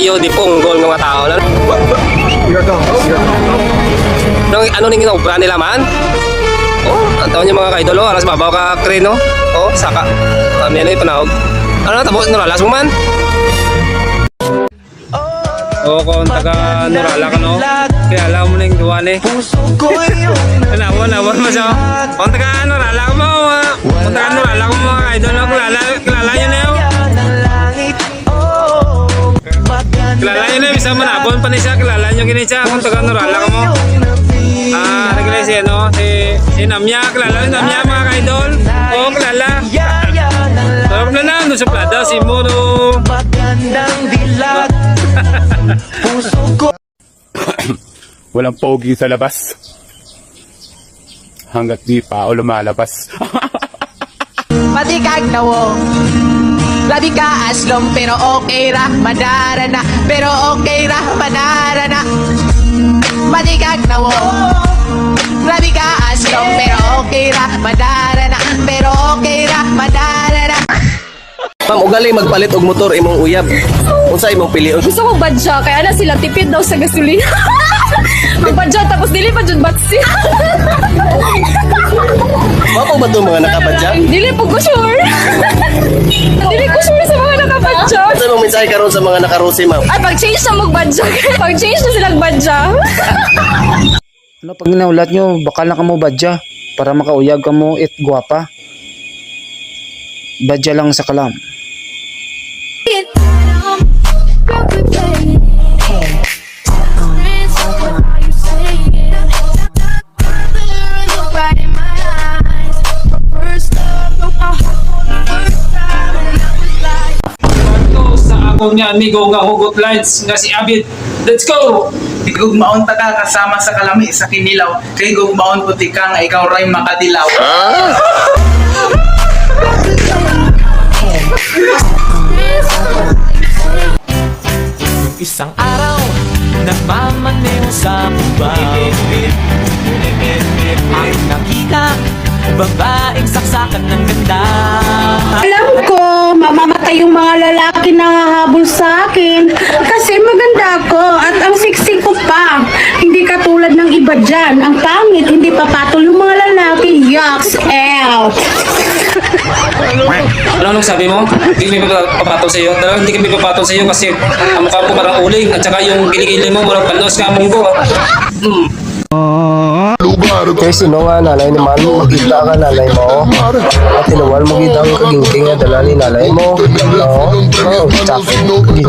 kayo di punggol ng mga tao. Ano ning ginobra nila man? Oh, ang taon niyo mga kaidolo, alas babaw ka kreno. Oh, saka. Kami ano ipanahog. Ano tapos nuralas mo man? Oh, kung taga Nurala ka no, kaya alam mo na yung duwan eh. Nawa mo siya. Kung taga Nurala ka mo, kung taga Nurala ka mo mga idol, kilala nyo na yun. Kilala nyo na yun, bisa manabon pa na siya, kilala nyo gini siya, kung taga Nurala ka mo. Nagkala siya no, si Namya, kilala nyo Namya mga idol. Oo, kilala. Pero kung na doon sa plada, si Muro. Walang pogi sa labas hanggat di pa o lumalabas. Matikag na wo. Labi ka aslong pero okay ra madara na. Pero okay ra madara na. Matikag na wo. Labi ka aslong pero okay ra madara na. Pero okay ra madara na. Ma'am, ugali magpalit og motor imong uyab. Unsa imong pilion? Gusto ko badya, kaya na sila tipid daw sa gasolina. Magbadya, tapos dili pa dyan batsi. Mao ba itong mga nakabadya? Dili po ko sure. Dili ko sure sa mga nakabadya. Unsa imong mensahe karon sa mga nakarusi, ma'am? Ay, pag-change na magbadya. Pag-change na silang badya. Ano pag naulat nyo, bakal na kamo badya para makauyag kamo it guwapa. Badya lang sa kalam. Sa akong niya amigo nga hugot lights nga si Abid. Let's go! Igugmaon ta ka kasama sa kalami sa kinilaw. Kay gugmaon puti ka nga ikaw ray makadilaw. Isang araw, nagmamaneho sa bubaw. Ang nakita, babaeng saksakan ng ganda. Alam ko, mamamatay yung mga lalaki na hahabol sa akin kasi maganda ako at ang siksi ko pa. Hindi katulad ng iba dyan. Ang pangit, hindi papatol yung mga lalaki. Yucks out! Ano nung sabi mo? Hindi kami papatol sa iyo. Talagang hindi kami papatol sa iyo kasi ang mukha mo parang uling at saka yung kilikili mo murag panos ka munggo. Kay sino nga nanay naman, magkita ka nanay mo. At tinuwal mo kita ang kagingking na dala ni nanay mo. No? Oh, tsaka kagingking.